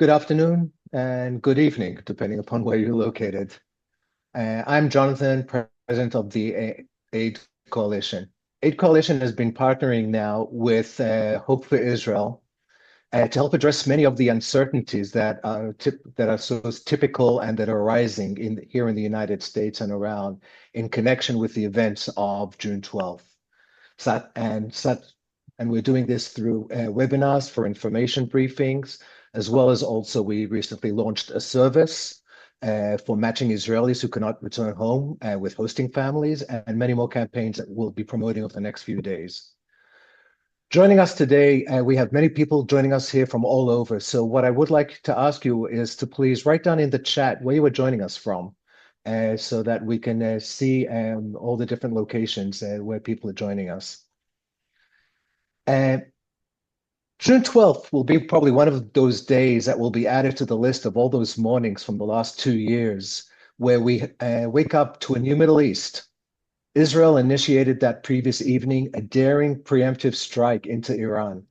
Good afternoon and good evening, depending upon where you're located. I'm Jonathan, president of the Aid Coalition. Aid Coalition has been partnering now with Hope for Israel to help address many of the uncertainties that are so typical and that are arising here in the United States and around in connection with the events of June 12th. So, and such, and we're doing this through webinars for information briefings, as well as also we recently launched a service for matching Israelis who cannot return home with hosting families, and many more campaigns that we'll be promoting over the next few days. Joining us today, we have many people joining us here from all over. So what I would like to ask you is to please write down in the chat where you are joining us from, so that we can see all the different locations where people are joining us. And June 12th will be probably one of those days that will be added to the list of all those mornings from the last 2 years where we wake up to a new Middle East. Israel initiated that previous evening a daring preemptive strike into Iran,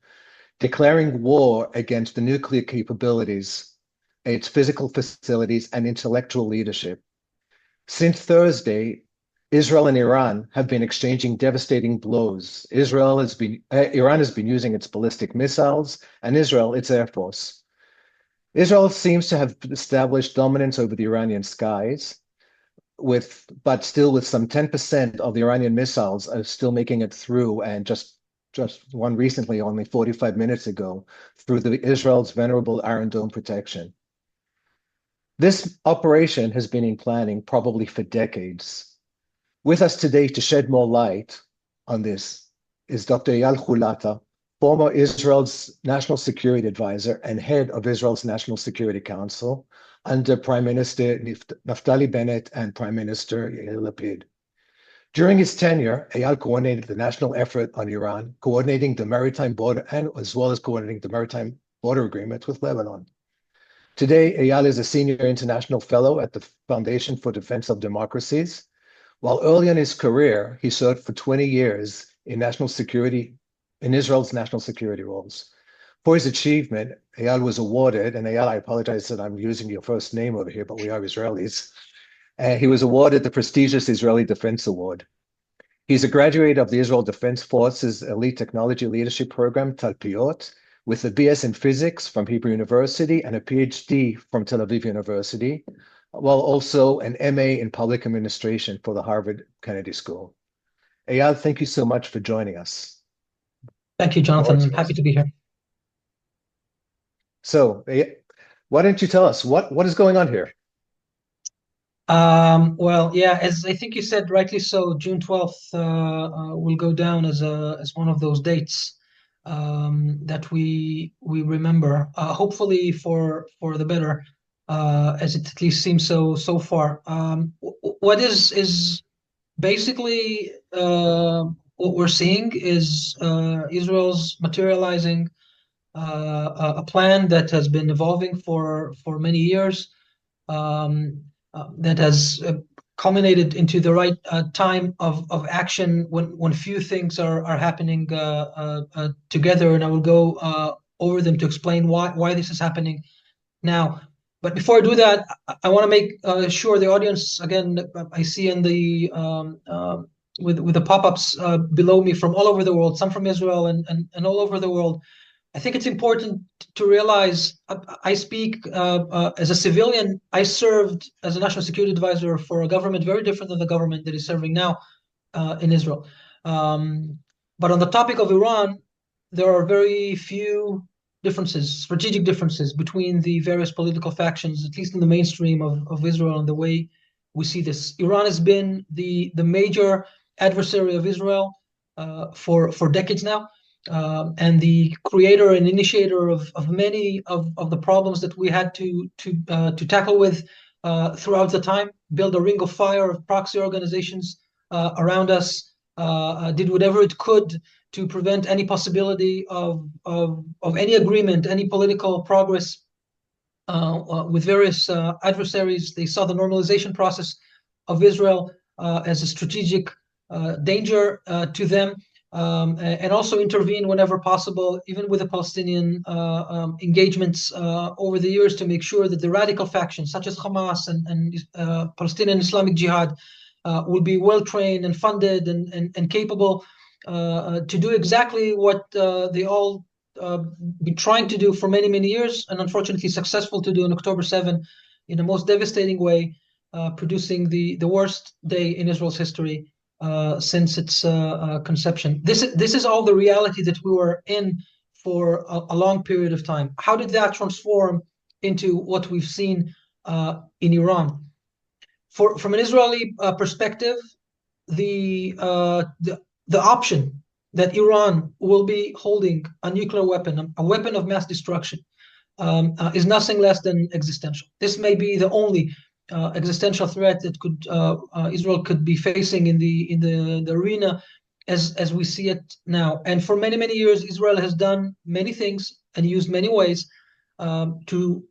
declaring war against the nuclear capabilities, its physical facilities, and intellectual leadership. Since Thursday, Israel and Iran have been exchanging devastating blows. Iran has been using its ballistic missiles, and Israel its air force. Israel seems to have established dominance over the Iranian skies, but still with some 10% of the Iranian missiles are still making it through, and just one recently, only 45 minutes ago, through Israel's venerable Iron Dome protection. This operation has been in planning probably for decades. With us today to shed more light on this is Dr. Eyal Chulata, former Israel's National Security Advisor and head of Israel's National Security Council under Prime Minister Naftali Bennett and Prime Minister Yair Lapid. During his tenure, Eyal coordinated the national effort on Iran, coordinating the maritime border and as well as coordinating the maritime border agreement with Lebanon. Today, Eyal is a senior international fellow at the Foundation for Defense of Democracies. While early in his career, he served for 20 years in Israel's national security roles. For his achievement, Eyal was awarded, and Eyal, I apologize that I'm using your first name over here, but we are Israelis. He was awarded the prestigious Israeli Defense Award. He's a graduate of the Israel Defense Forces Elite Technology Leadership Program, Talpiot, with a BS in Physics from Hebrew University and a PhD from Tel Aviv University, while also an MA in Public Administration for the Harvard Kennedy School. Eyal, thank you so much for joining us. Thank you, Jonathan. I'm happy to be here. So, why don't you tell us what is going on here? Well, yeah, as I think you said rightly so, June 12th will go down as one of those dates that we remember, hopefully for the better, as it at least seems so far. What is basically what we're seeing is Israel's materializing a plan that has been evolving for many years, that has culminated into the right time of action when few things are happening together, and I will go over them to explain why this is happening now. But before I do that, I want to make sure the audience, again, I see in the with the pop-ups below me from all over the world, some from Israel and all over the world. I think it's important to realize I speak as a civilian. I served as a national security advisor for a government very different than the government that is serving now in Israel. But on the topic of Iran, there are very few differences, strategic differences between the various political factions, at least in the mainstream of Israel and the way we see this. Iran has been the major adversary of Israel for decades now. And the creator and initiator of many of the problems that we had to tackle with throughout the time, build a ring of fire of proxy organizations around us, did whatever it could to prevent any possibility of any agreement, any political progress with various adversaries. They saw the normalization process of Israel as a strategic danger to them. and also intervene whenever possible, even with the Palestinian engagements over the years, to make sure that the radical factions such as Hamas and Palestinian Islamic Jihad will be well trained and funded and capable to do exactly what they all been trying to do for many years, and unfortunately successful to do on October 7 in the most devastating way, producing the worst day in Israel's history since its conception. This is all the reality that we were in for a long period of time. How did that transform into what we've seen in Iran? From an Israeli perspective, the, uh, the the option that Iran will be holding a nuclear weapon, a weapon of mass destruction, is nothing less than existential. This may be the only existential threat that could Israel could be facing in the arena as we see it now. And for many years, Israel has done many things and used many ways to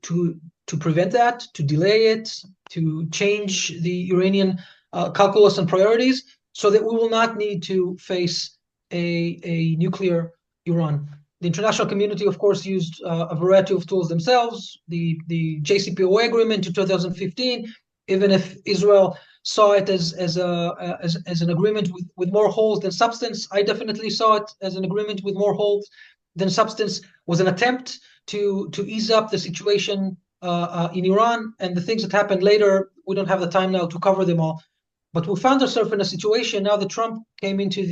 prevent that, to delay it, to change the Iranian calculus and priorities, so that we will not need to face a nuclear Iran. The international community, of course, used a variety of tools themselves. The JCPOA agreement in 2015, even if Israel saw it as an agreement with more holes than substance, I definitely saw it as an agreement with more holes than substance, was an attempt to ease up the situation in Iran. And the things that happened later, we don't have the time now to cover them all. But we found ourselves in a situation now that Trump came into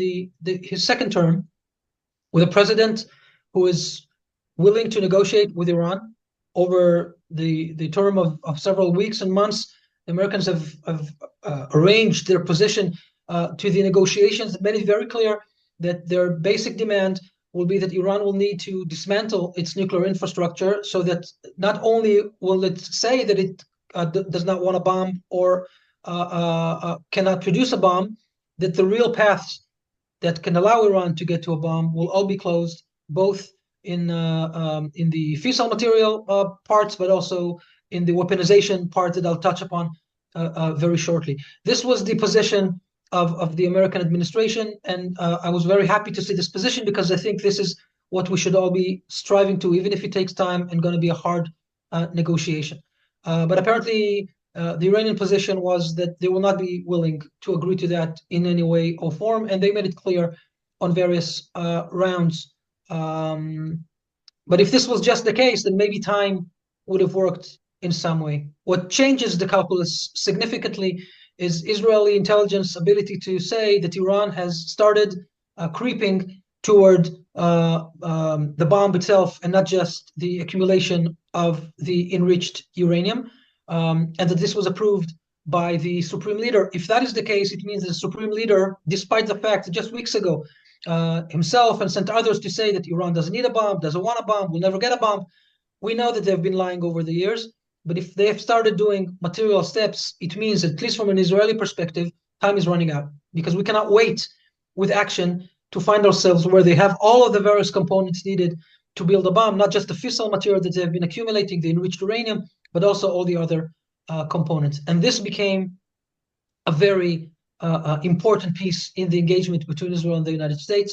his second term with a president who is willing to negotiate with Iran over the term of several weeks and months. The Americans have arranged their position to the negotiations and made it very clear that their basic demand will be that Iran will need to dismantle its nuclear infrastructure, so that not only will it say that it does not want a bomb or cannot produce a bomb, that the real paths that can allow Iran to get to a bomb will all be closed, both in the fissile material parts, but also in the weaponization part that I'll touch upon very shortly. This was the position of the American administration, and I was very happy to see this position, because I think this is what we should all be striving to, even if it takes time and going to be a hard negotiation. But apparently, the Iranian position was that they will not be willing to agree to that in any way or form, and they made it clear on various rounds. But if this was just the case, then maybe time would have worked in some way. What changes the calculus significantly is Israeli intelligence ability to say that Iran has started creeping toward the bomb itself, and not just the accumulation of the enriched uranium. And that this was approved by the supreme leader. If that is the case, it means the supreme leader, despite the fact that just weeks ago himself and sent others to say that Iran doesn't need a bomb, doesn't want a bomb, will never get a bomb, we know that they've been lying over the years. But if they have started doing material steps, it means, at least from an Israeli perspective, time is running out, because we cannot wait with action to find ourselves where they have all of the various components needed to build a bomb, not just the fissile material that they've been accumulating, the enriched uranium, but also all the other components. And this became a very important piece in the engagement between Israel and the United States.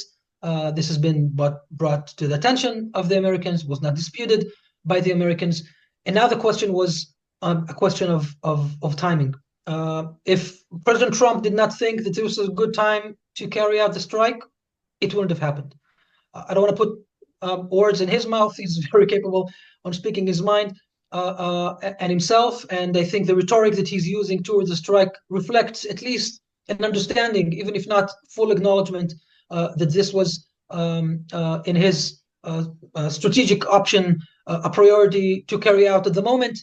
This has been brought to the attention of the Americans, was not disputed by the Americans. And now the question was a question of timing. If President Trump did not think that this was a good time to carry out the strike, it wouldn't have happened. I don't want to put words in his mouth. He's very capable on speaking his mind and himself. And I think the rhetoric that he's using towards the strike reflects at least an understanding, even if not full acknowledgement, that this was in his strategic option, a priority to carry out at the moment.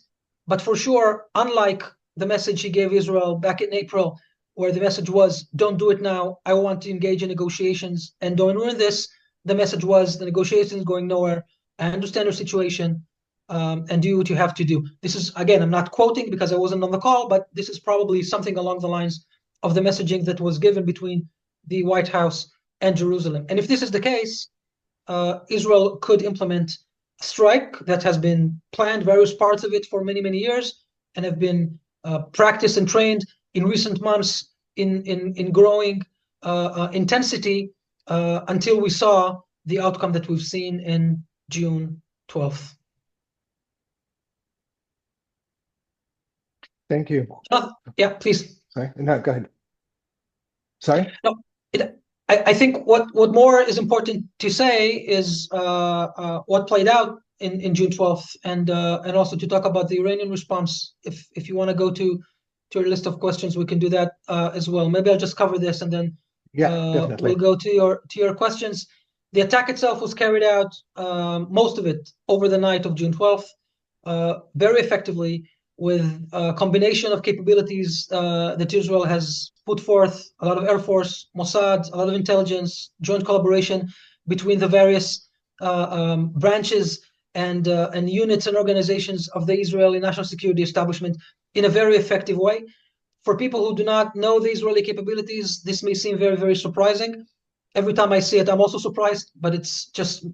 But for sure, unlike the message he gave Israel back in April, where the message was, don't do it now, I want to engage in negotiations and don't ruin this, the message was, the negotiations going nowhere, I understand your situation, and do what you have to do. This is, again, I'm not quoting because I wasn't on the call, but this is probably something along the lines of the messaging that was given between the White House and Jerusalem. And if this is the case, Israel could implement a strike that has been planned, various parts of it, for many years, and have been practiced and trained in recent months in growing intensity until we saw the outcome that we've seen in June 12th. Thank you. Yeah, please. Sorry, no, go ahead. Sorry? No, I think what more is important to say is what played out in June 12th, and also to talk about the Iranian response. If you want to go to your list of questions, we can do that as well. Maybe I'll just cover this, and then Yeah, we'll definitely. go to your questions. The attack itself was carried out, most of it over the night of June 12th, very effectively, with a combination of capabilities that Israel has put forth, a lot of Air Force, Mossad, a lot of intelligence, joint collaboration between the various branches and units and organizations of the Israeli national security establishment in a very effective way. For people who do not know the Israeli capabilities, this may seem very, very surprising. Every time I see it, I'm also surprised, but it's just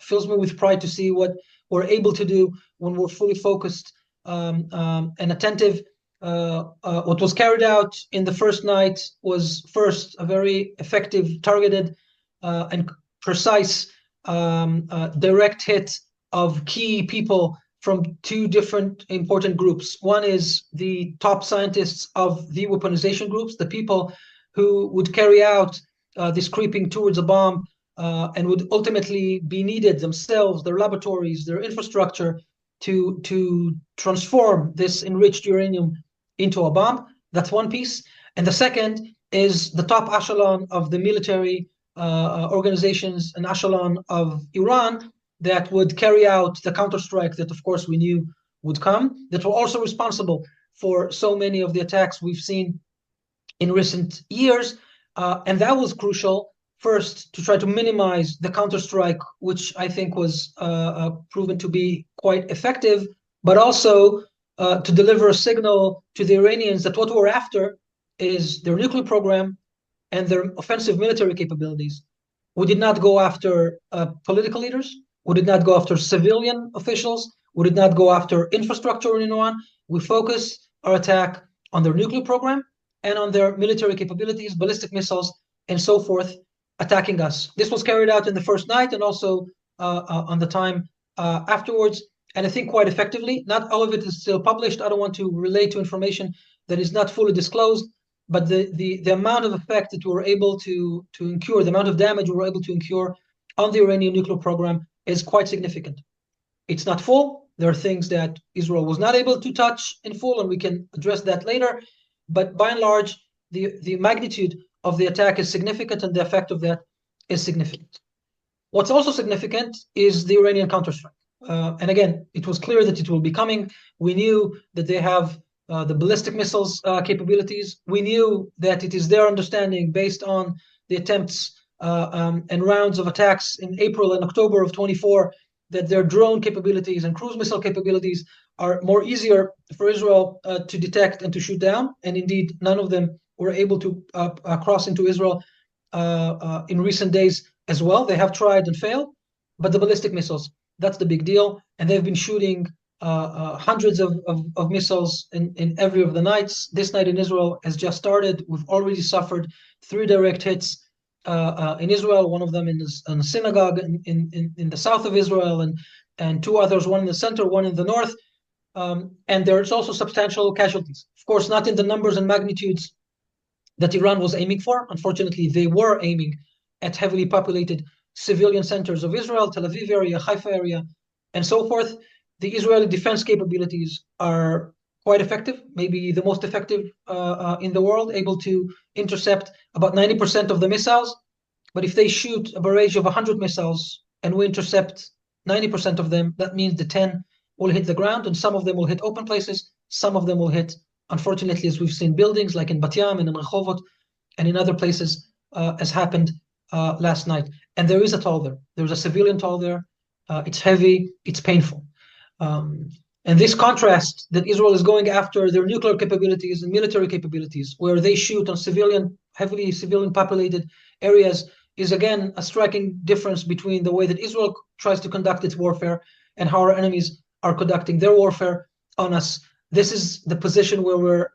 fills me with pride to see what we're able to do when we're fully focused and attentive. What was carried out in the first night was first a very effective, targeted, and precise direct hit of key people from two different important groups. One is the top scientists of the weaponization groups, the people who would carry out this creeping towards a bomb and would ultimately be needed themselves, their laboratories, their infrastructure, to transform this enriched uranium into a bomb. That's one piece. And the second is the top echelon of the military organizations and echelon of Iran that would carry out the counterstrike that, of course, we knew would come, that were also responsible for so many of the attacks we've seen in recent years. And that was crucial, first, to try to minimize the counterstrike, which I think was proven to be quite effective, but also to deliver a signal to the Iranians that what we're after is their nuclear program and their offensive military capabilities. We did not go after political leaders. We did not go after civilian officials. We did not go after infrastructure in Iran. We focused our attack on their nuclear program and on their military capabilities, ballistic missiles, and so forth, attacking us. This was carried out in the first night and also on the time afterwards, and I think quite effectively. Not all of it is still published. I don't want to relate to information that is not fully disclosed, but the amount of effect that we were able to incur, the amount of damage we were able to incur on the Iranian nuclear program is quite significant. It's not full. There are things that Israel was not able to touch in full, and we can address that later. But by and large, the magnitude of the attack is significant, and the effect of that is significant. What's also significant is the Iranian counterstrike. And again, it was clear that it will be coming. We knew that they have the ballistic missiles capabilities. We knew that it is their understanding, based on the attempts and rounds of attacks in April and October of 24, that their drone capabilities and cruise missile capabilities are more easier for Israel to detect and to shoot down. And indeed, none of them were able to cross into Israel in recent days as well. They have tried and failed, but the ballistic missiles, that's the big deal. And they've been shooting hundreds of missiles in every of the nights. This night in Israel has just started. We've already suffered 3 direct hits in Israel, one of them in a synagogue in the south of Israel, and 2 others, one in the center, one in the north. And there's also substantial casualties. Of course, not in the numbers and magnitudes that Iran was aiming for. Unfortunately, they were aiming at heavily populated civilian centers of Israel, Tel Aviv area, Haifa area, and so forth. The Israeli defense capabilities are quite effective, maybe the most effective in the world, able to intercept about 90% of the missiles. But if they shoot a barrage of 100 missiles and we intercept 90% of them, that means the 10 will hit the ground, and some of them will hit open places, some of them will hit, unfortunately, as we've seen, buildings like in Bat Yam and in Rehovot and in other places, as happened last night. And there is a toll there. There's a civilian toll there. It's heavy, it's painful. And this contrast that Israel is going after their nuclear capabilities and military capabilities, where they shoot on heavily civilian populated areas, is again a striking difference between the way that Israel tries to conduct its warfare and how our enemies are conducting their warfare on us. This is the position where we're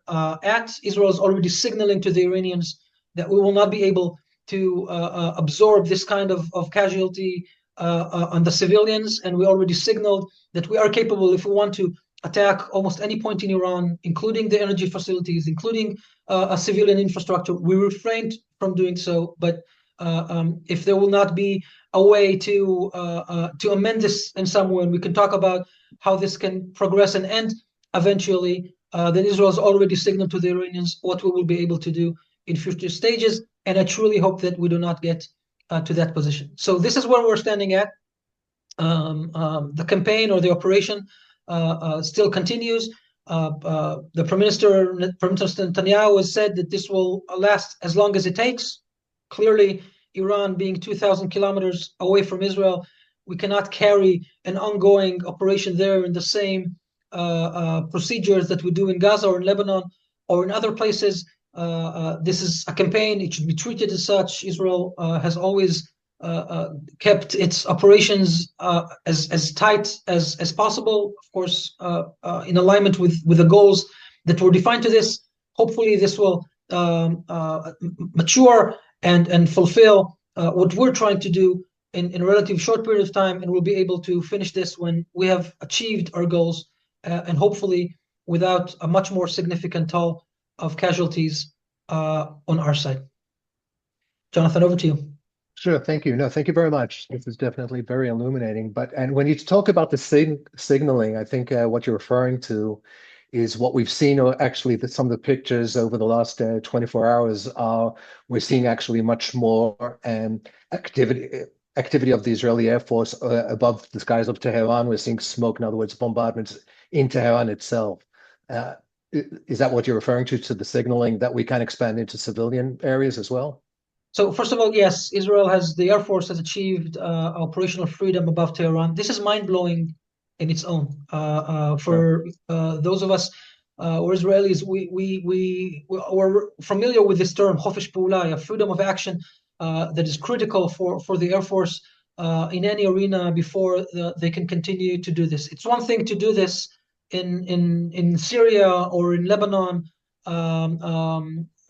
at. Israel is already signaling to the Iranians that we will not be able absorb this kind of casualty on the civilians, and we already signaled that we are capable, if we want to, attack almost any point in Iran, including the energy facilities, including a civilian infrastructure. We refrained from doing so, but if there will not be a way to amend this in some way, and we can talk about how this can progress and end eventually, then Israel has already signaled to the Iranians what we will be able to do in future stages, and I truly hope that we do not get to that position. So this is where we're standing at. The campaign or the operation still continues. The Prime Minister Netanyahu has said that this will last as long as it takes. Clearly, Iran being 2,000 kilometers away from Israel, we cannot carry an ongoing operation there in the same procedures that we do in Gaza or in Lebanon or in other places. This is a campaign. It should be treated as such. Israel has always kept its operations as tight as possible, of course, in alignment with the goals that were defined to this. Hopefully, this will mature and fulfill what we're trying to do in a relatively short period of time, and we'll be able to finish this when we have achieved our goals, and hopefully without a much more significant toll of casualties on our side. Jonathan, over to you. Sure, thank you. No, thank you very much. This is definitely very illuminating. And when you talk about the signaling, I think what you're referring to is what we've seen, or actually some of the pictures over the last 24 hours are, we're seeing actually much more activity of the Israeli Air Force above the skies of Tehran. We're seeing smoke, in other words, bombardments in Tehran itself. Is that what you're referring to the signaling that we can expand into civilian areas as well? So first of all, yes, the Air Force has achieved operational freedom above Tehran. This is mind-blowing in its own. For those of us or Israelis, we're familiar with this term, Chofish Pa'ula, freedom of action that is critical for the Air Force in any arena before they can continue to do this. It's one thing to do this in Syria or in Lebanon,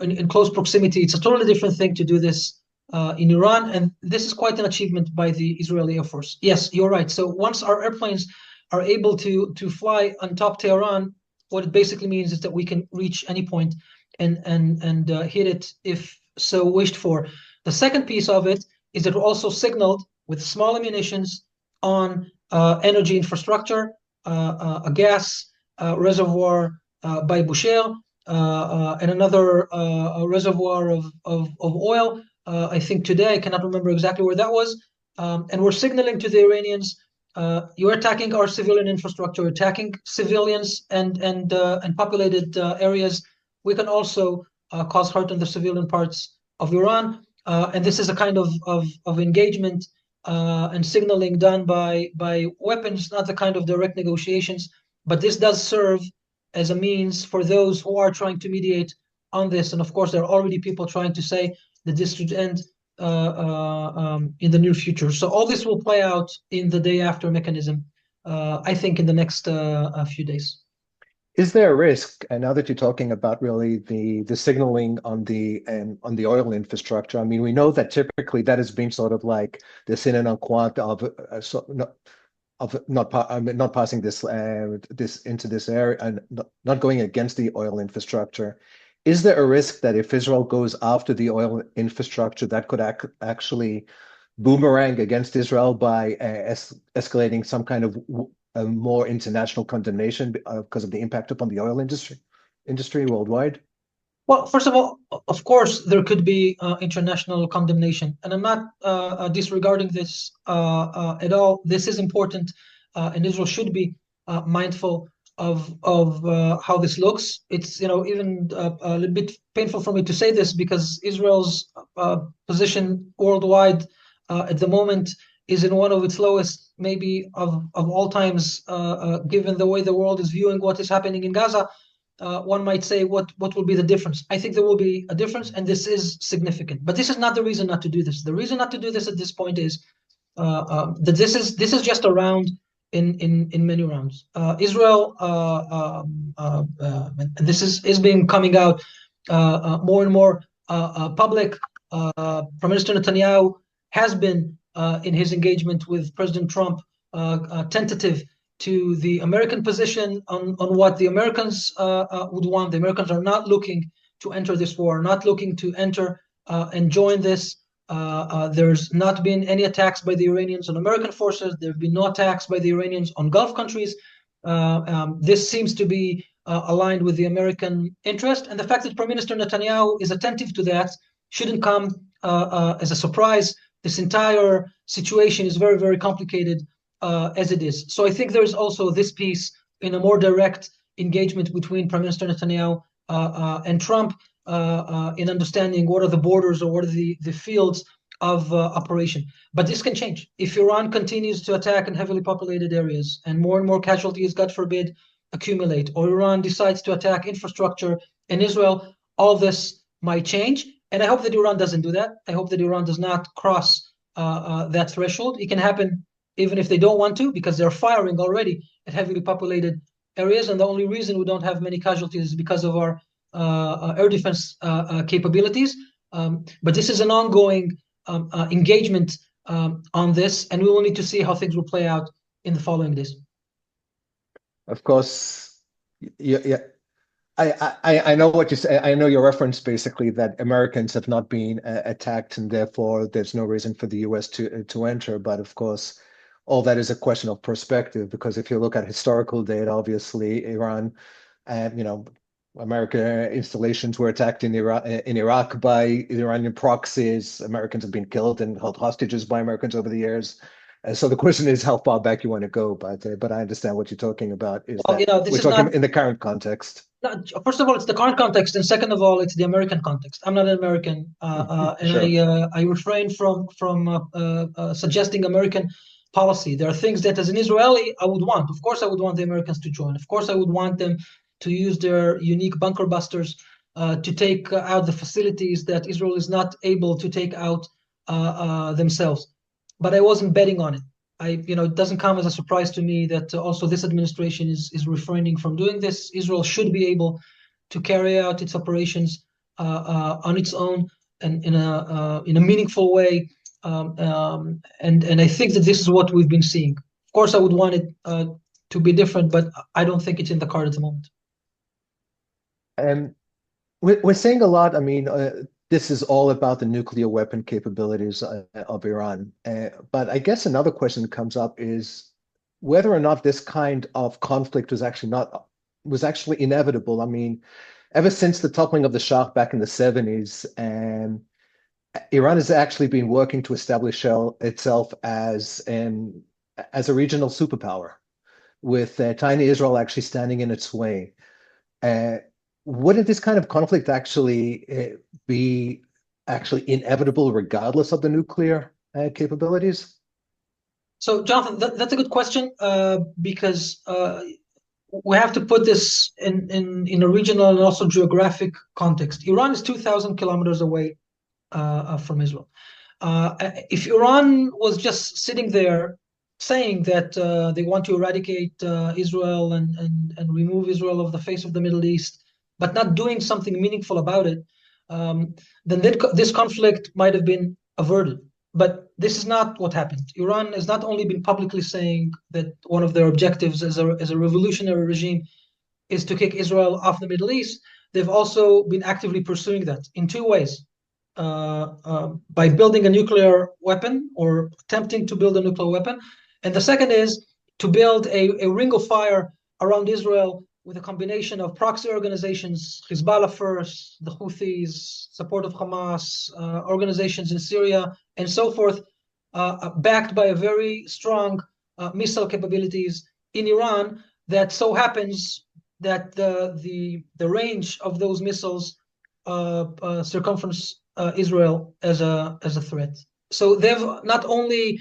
in close proximity. It's a totally different thing to do this in Iran, and this is quite an achievement by the Israeli Air Force. Yes, you're right. So once our airplanes are able to fly on top Tehran, what it basically means is that we can reach any point and hit it if so wished for. The second piece of it is that we're also signaled with small ammunitions on energy infrastructure, a gas reservoir by Bushehr, and another reservoir of oil. I think today, I cannot remember exactly where that was. And we're signaling to the Iranians, you're attacking our civilian infrastructure, attacking civilians and populated areas. We can also cause hurt on the civilian parts of Iran. And this is a kind of engagement and signaling done by weapons, not the kind of direct negotiations, but this does serve as a means for those who are trying to mediate on this. And of course, there are already people trying to say that this should end in the near future. So all this will play out in the day after mechanism, I think in the next few days. Is there a risk, and now that you're talking about really the signaling on the oil infrastructure? I mean, we know that typically that has been sort of like the sine non qua of not passing this into this area and not going against the oil infrastructure. Is there a risk that if Israel goes after the oil infrastructure, that could actually boomerang against Israel by escalating some kind of a more international condemnation because of the impact upon the oil industry worldwide? Well, first of all, of course, there could be international condemnation, and I'm not disregarding this at all. This is important, and Israel should be mindful of how this looks. It's even a little bit painful for me to say this because Israel's position worldwide at the moment is in one of its lowest, maybe of all times, given the way the world is viewing what is happening in Gaza. One might say, what will be the difference? I think there will be a difference, and this is significant. But this is not the reason not to do this. The reason not to do this at this point is that this is just a round in many rounds. Israel, and this is coming out more and more public. Prime Minister Netanyahu has been, in his engagement with President Trump, tentative to the American position on what the Americans would want. The Americans are not looking to enter this war, not looking to enter and join this. There's not been any attacks by the Iranians on American forces. There have been no attacks by the Iranians on Gulf countries. This seems to be aligned with the American interest. And the fact that Prime Minister Netanyahu is attentive to that shouldn't come as a surprise. This entire situation is very, very complicated as it is. So I think there's also this piece in a more direct engagement between Prime Minister Netanyahu and Trump in understanding what are the borders or what are the fields of operation. But this can change. If Iran continues to attack in heavily populated areas and more casualties, God forbid, accumulate, or Iran decides to attack infrastructure in Israel, all this might change. And I hope that Iran doesn't do that. I hope that Iran does not cross that threshold. It can happen even if they don't want to, because they're firing already at heavily populated areas. And the only reason we don't have many casualties is because of our air defense capabilities. But this is an ongoing engagement on this, and we will need to see how things will play out in the following days. Of course, yeah, I know what you say. I know your reference basically that Americans have not been attacked, and therefore there's no reason for the US to enter. But of course, all that is a question of perspective, because if you look at historical data, obviously Iran, you know, American installations were attacked in Iraq by Iranian proxies. Americans have been killed and held hostages by Americans over the years. So the question is how far back you want to go, but I understand what you're talking about is Well, that this we're is not. talking in the current context. First of all, it's the current context, and second of all, it's the American context. I'm not an American, and Sure. I refrain from suggesting American policy. There are things that, as an Israeli, I would want. Of course, I would want the Americans to join. Of course, I would want them to use their unique bunker busters to take out the facilities that Israel is not able to take out themselves. But I wasn't betting on it. It doesn't come as a surprise to me that also this administration is refraining from doing this. Israel should be able to carry out its operations on its own and in a meaningful way. And I think that this is what we've been seeing. Of course, I would want it to be different, but I don't think it's in the card at the moment. And we're saying a lot. I mean, this is all about the nuclear weapon capabilities of Iran. But I guess another question that comes up is whether or not this kind of conflict was actually inevitable. I mean, ever since the toppling of the Shah back in the 70s, and Iran has actually been working to establish itself as a regional superpower, with tiny Israel actually standing in its way. Uh, wouldn't this kind of conflict actually be actually inevitable regardless of the nuclear capabilities? So, Jonathan, that's a good question because we have to put this in a regional and also geographic context. Iran is 2,000 kilometers away from Israel. If Iran was just sitting there saying that they want to eradicate Israel and remove Israel off the face of the Middle East, but not doing something meaningful about it, then this conflict might have been averted. But this is not what happened. Iran has not only been publicly saying that one of their objectives as a revolutionary regime is to kick Israel off the Middle East. They've also been actively pursuing that in two ways. By building a nuclear weapon or attempting to build a nuclear weapon. And the second is to build a ring of fire around Israel with a combination of proxy organizations, Hezbollah first, the Houthis, support of Hamas, organizations in Syria, and so forth, backed by a very strong missile capabilities in Iran. That so happens that the range of those missiles circumference Israel as a threat. So they've not only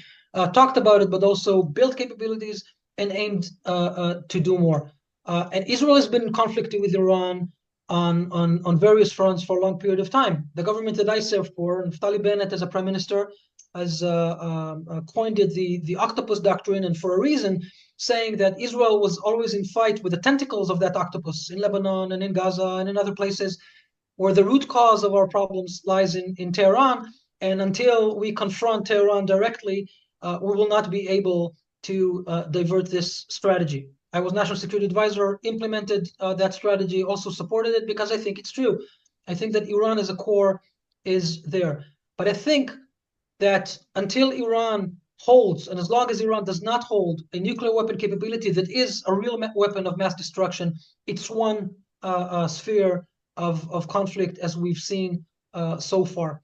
talked about it, but also built capabilities and aimed to do more. And Israel has been conflicting with Iran on various fronts for a long period of time. The government that I served for, Naftali Bennett as a prime minister, has coined the octopus doctrine, and for a reason, saying that Israel was always in fight with the tentacles of that octopus in Lebanon and in Gaza and in other places. where the root cause of our problems lies in Tehran. And until we confront Tehran directly, we will not be able to divert this strategy. I was National Security Advisor, implemented that strategy, also supported it because I think it's true. I think that Iran as a core is there. But I think that until Iran holds, and as long as Iran does not hold a nuclear weapon capability that is a real weapon of mass destruction, it's one sphere of conflict as we've seen so far.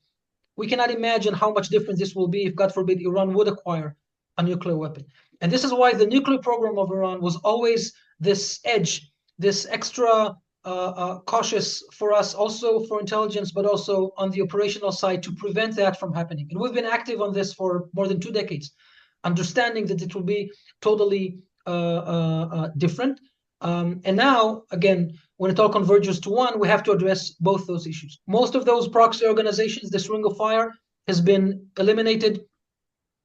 We cannot imagine how much different this will be if, God forbid, Iran would acquire a nuclear weapon. And this is why the nuclear program of Iran was always this edge, this extra cautious for us, also for intelligence, but also on the operational side to prevent that from happening. And we've been active on this for more than 2 decades, understanding that it will be totally different. And now, again, when it all converges to one, we have to address both those issues. Most of those proxy organizations, this ring of fire has been eliminated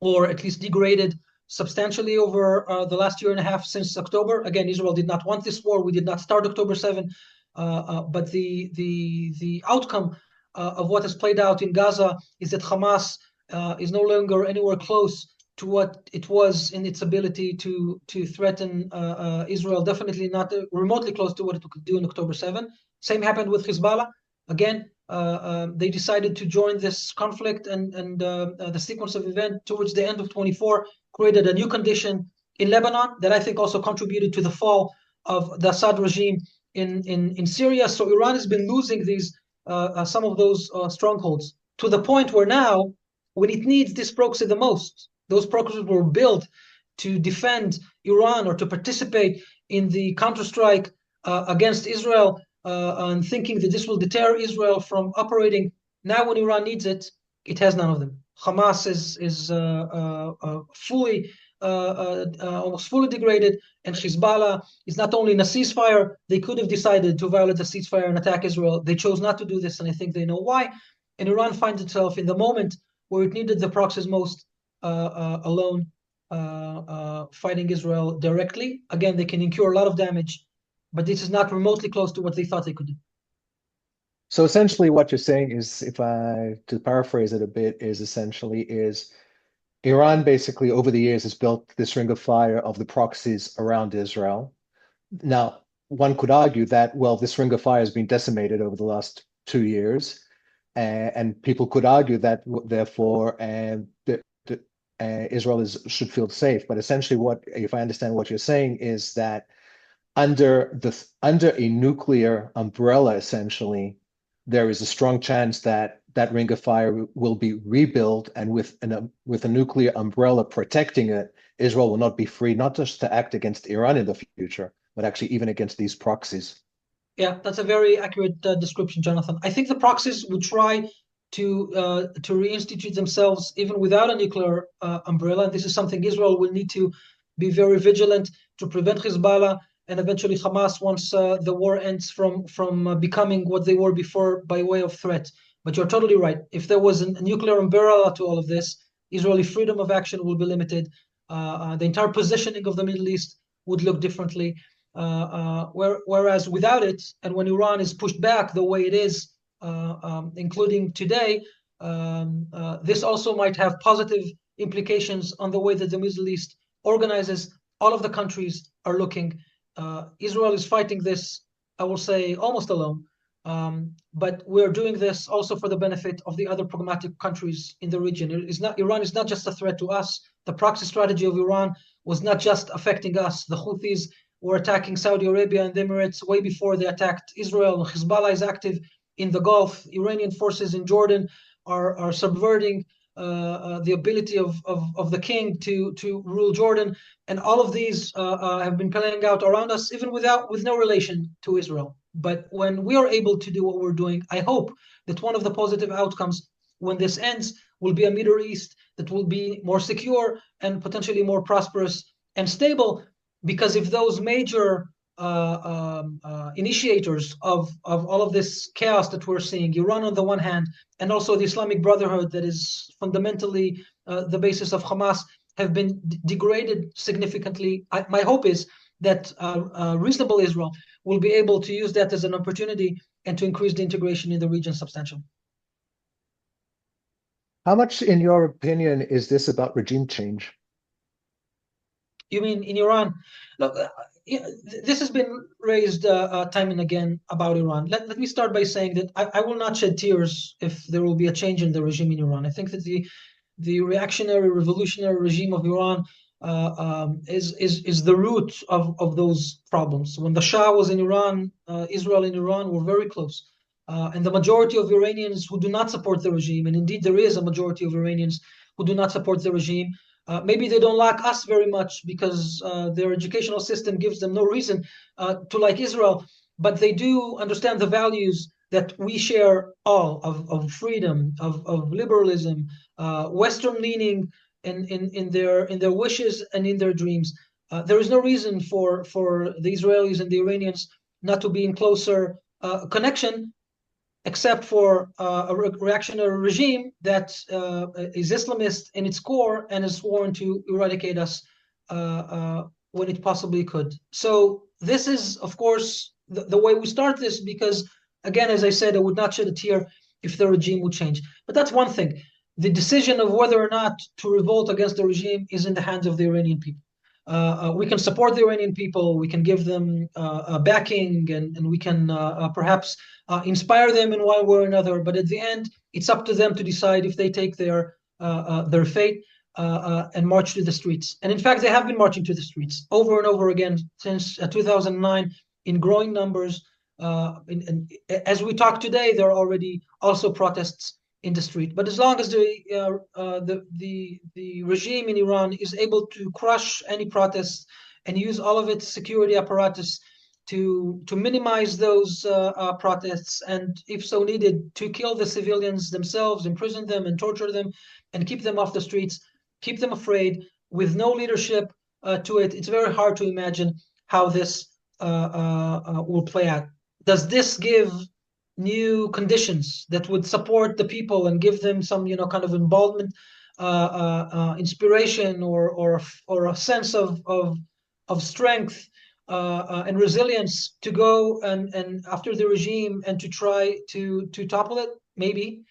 or at least degraded substantially over the last year and a half since October. Again, Israel did not want this war. We did not start October 7. But the outcome of what has played out in Gaza is that Hamas is no longer anywhere close to what it was in its ability to threaten Israel. Definitely not remotely close to what it could do in October 7. Same happened with Hezbollah. Again, they decided to join this conflict, and the sequence of events towards the end of 24 created a new condition in Lebanon that I think also contributed to the fall of the Assad regime in Syria. So Iran has been losing these some of those strongholds to the point where now, when it needs this proxy the most, those proxies were built to defend Iran or to participate in the counterstrike against Israel, and thinking that this will deter Israel from operating. Now, when Iran needs it, it has none of them. Hamas is fully, almost fully degraded, and Hezbollah is not only in a ceasefire. They could have decided to violate the ceasefire and attack Israel. They chose not to do this, and I think they know why. And Iran finds itself in the moment where it needed the proxies most, alone, fighting Israel directly. Again, they can incur a lot of damage, but this is not remotely close to what they thought they could do. So essentially what you're saying is, if I to paraphrase it a bit, is Iran basically over the years has built this ring of fire of the proxies around Israel. Now, one could argue that, well, this ring of fire has been decimated over the last 2 years, and people could argue that therefore Israel should feel safe. But essentially, what, if I understand what you're saying, is that under a nuclear umbrella, essentially, there is a strong chance that that ring of fire will be rebuilt, and with a nuclear umbrella protecting it, Israel will not be free, not just to act against Iran in the future, but actually even against these proxies. Yeah, that's a very accurate description, Jonathan. I think the proxies would try to reinstitute themselves even without a nuclear umbrella. And this is something Israel will need to be very vigilant to prevent Hezbollah and eventually Hamas once the war ends from becoming what they were before by way of threat. But you're totally right. If there was a nuclear umbrella to all of this, Israeli freedom of action will be limited. The entire positioning of the Middle East would look differently. Whereas without it, and when Iran is pushed back the way it is, including today, this also might have positive implications on the way that the Middle East organizes. All of the countries are looking. Israel is fighting this, I will say, almost alone. But we're doing this also for the benefit of the other pragmatic countries in the region. Iran is not just a threat to us. The proxy strategy of Iran was not just affecting us. The Houthis were attacking Saudi Arabia and the Emirates way before they attacked Israel. Hezbollah is active in the Gulf. Iranian forces in Jordan are subverting the ability of the king to rule Jordan. And all of these have been playing out around us, even with no relation to Israel. But when we are able to do what we're doing, I hope that one of the positive outcomes when this ends will be a Middle East that will be more secure and potentially more prosperous and stable. Because if those major initiators of all of this chaos that we're seeing, Iran on the one hand, and also the Islamic Brotherhood that is fundamentally the basis of Hamas, have been degraded significantly, my hope is that reasonable Israel will be able to use that as an opportunity and to increase the integration in the region substantially. How much, in your opinion, is this about regime change? You mean in Iran? Look, this has been raised time and again about Iran. Let me start by saying that I will not shed tears if there will be a change in the regime in Iran. I think that the reactionary revolutionary regime of Iran is the root of those problems. When the Shah was in Iran, Israel and Iran were very close. And the majority of Iranians who do not support the regime, and indeed there is a majority of Iranians who do not support the regime, maybe they don't like us very much because their educational system gives them no reason to like Israel, but they do understand the values that we share all of freedom, of liberalism, Western leaning in their wishes and in their dreams. There is no reason for the Israelis and the Iranians not to be in closer connection, except for a reactionary regime that is Islamist in its core and is sworn to eradicate us when it possibly could. So this is, of course, the way we start this, because, again, as I said, I would not shed a tear if the regime would change. But that's one thing. The decision of whether or not to revolt against the regime is in the hands of the Iranian people. We can support the Iranian people, we can give them backing, and we can perhaps inspire them in one way or another. But at the end, it's up to them to decide if they take their fate and march to the streets. And in fact, they have been marching to the streets over and over again since 2009 in growing numbers. As we talk today, there are already also protests in the street. But as long as the regime in Iran is able to crush any protests and use all of its security apparatus to minimize those protests, and if so needed, to kill the civilians themselves, imprison them and torture them, and keep them off the streets, keep them afraid, with no leadership to it, it's very hard to imagine how this will play out. Does this give new conditions that would support the people and give them some, kind of involvement, inspiration, or a sense of strength and resilience to go and after the regime and to try to topple it? Maybe.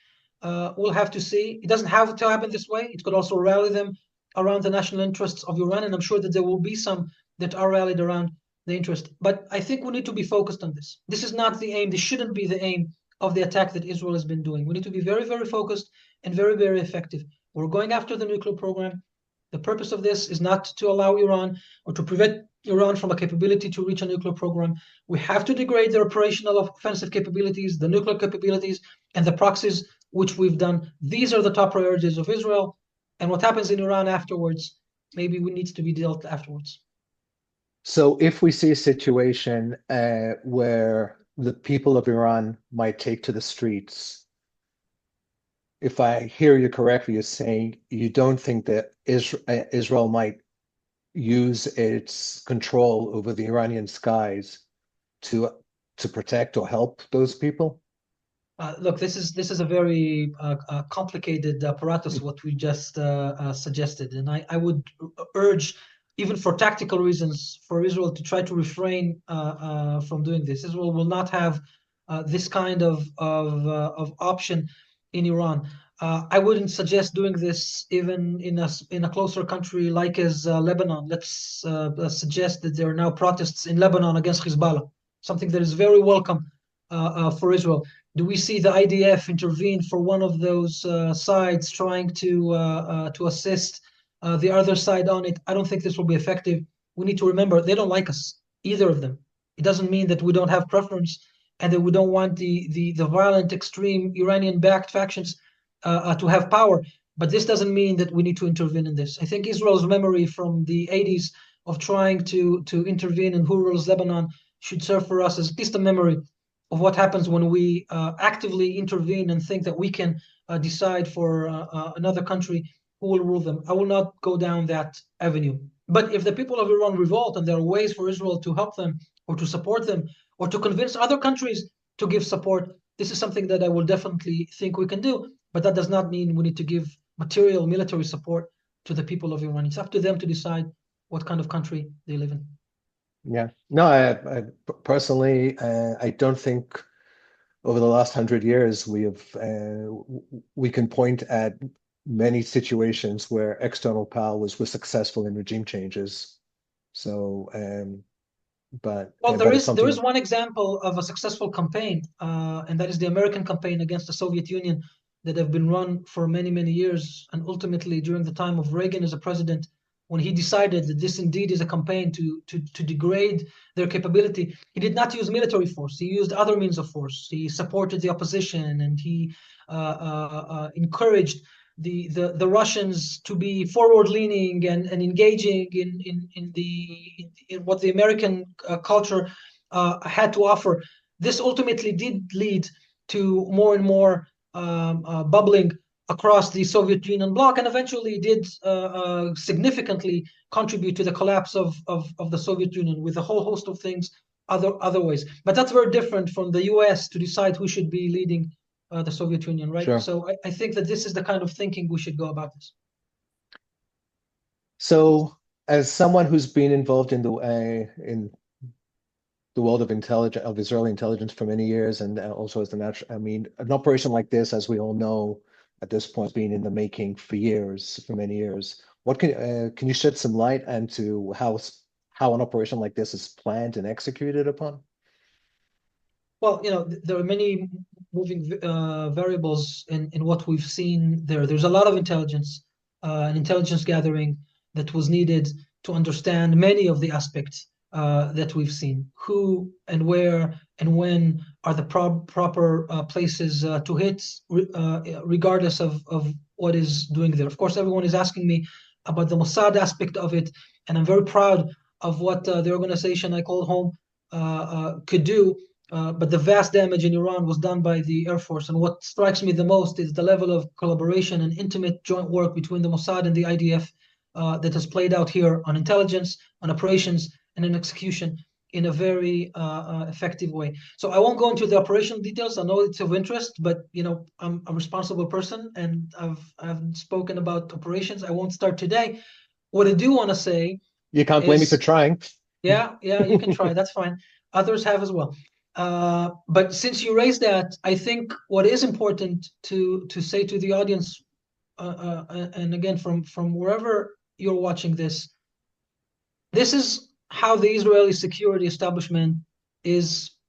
We'll have to see. It doesn't have to happen this way. It could also rally them around the national interests of Iran, and I'm sure that there will be some that are rallied around the interest. But I think we need to be focused on this. This is not the aim. This shouldn't be the aim of the attack that Israel has been doing. We need to be very, very focused and very, very effective. We're going after the nuclear program. The purpose of this is not to allow Iran or to prevent Iran from a capability to reach a nuclear program. We have to degrade their operational offensive capabilities, the nuclear capabilities, and the proxies, which we've done. These are the top priorities of Israel. And what happens in Iran afterwards, maybe we need to be dealt afterwards. So if we see a situation where the people of Iran might take to the streets, if I hear you correctly, you're saying you don't think that Israel might use its control over the Iranian skies to protect or help those people? Look, this is a very complicated apparatus, what we just suggested, and I would urge, even for tactical reasons, for Israel to try to refrain from doing this. Israel will not have this kind of option in Iran. I wouldn't suggest doing this even in a closer country like as Lebanon. Let's suggest that there are now protests in Lebanon against Hezbollah, something that is very welcome for Israel. Do we see the IDF intervene for one of those sides trying to assist the other side on it? I don't think this will be effective. We need to remember they don't like us, either of them. It doesn't mean that we don't have preference and that we don't want the violent, extreme Iranian-backed factions to have power. But this doesn't mean that we need to intervene in this. I think Israel's memory from the 80s of trying to intervene in who rules Lebanon should serve for us as at least a memory of what happens when we actively intervene and think that we can decide for another country who will rule them. I will not go down that avenue. But if the people of Iran revolt and there are ways for Israel to help them or to support them or to convince other countries to give support, this is something that I will definitely think we can do. But that does not mean we need to give material military support to the people of Iran. It's up to them to decide what kind of country they live in. Yeah. No, I personally, I don't think over the last 100 years, we can point at many situations where external powers were successful in regime changes. So, Well, but it's there is something. one example of a successful campaign, and that is the American campaign against the Soviet Union that have been run for many, many years. And ultimately, during the time of Reagan as a president, when he decided that this indeed is a campaign to degrade their capability, he did not use military force. He used other means of force. He supported the opposition, and he encouraged the Russians to be forward-leaning and engaging in what the American culture had to offer. This ultimately did lead to more and more bubbling across the Soviet Union bloc, and eventually did significantly contribute to the collapse of the Soviet Union with a whole host of things other ways. But that's very different from the US to decide who should be leading the Soviet Union, right? Sure. So I think that this is the kind of thinking we should go about this. So, as someone who's been involved in the world of intelligence, of Israeli intelligence for many years, and also as the natural, I mean, an operation like this, as we all know, at this point, has been in the making for years, for many years. What can you shed some light into how an operation like this is planned and executed upon? Well, there are many moving variables in what we've seen there. There's a lot of intelligence and intelligence gathering that was needed to understand many of the aspects that we've seen. Who and where and when are the proper places to hit, regardless of what is doing there. Of course, everyone is asking me about the Mossad aspect of it, and I'm very proud of what the organization I call home could do, but the vast damage in Iran was done by the Air Force. And what strikes me the most is the level of collaboration and intimate joint work between the Mossad and the IDF that has played out here on intelligence, on operations, and in execution in a very effective way. So I won't go into the operational details. I know it's of interest, but I'm a responsible person, and I've spoken about operations. I won't start today. What I do want to say You can't blame me for is, trying. yeah, you can try. That's fine. Others have as well. But since you raised that, I think what is important to say to the audience, and again from wherever you're watching this is how the Israeli security establishment is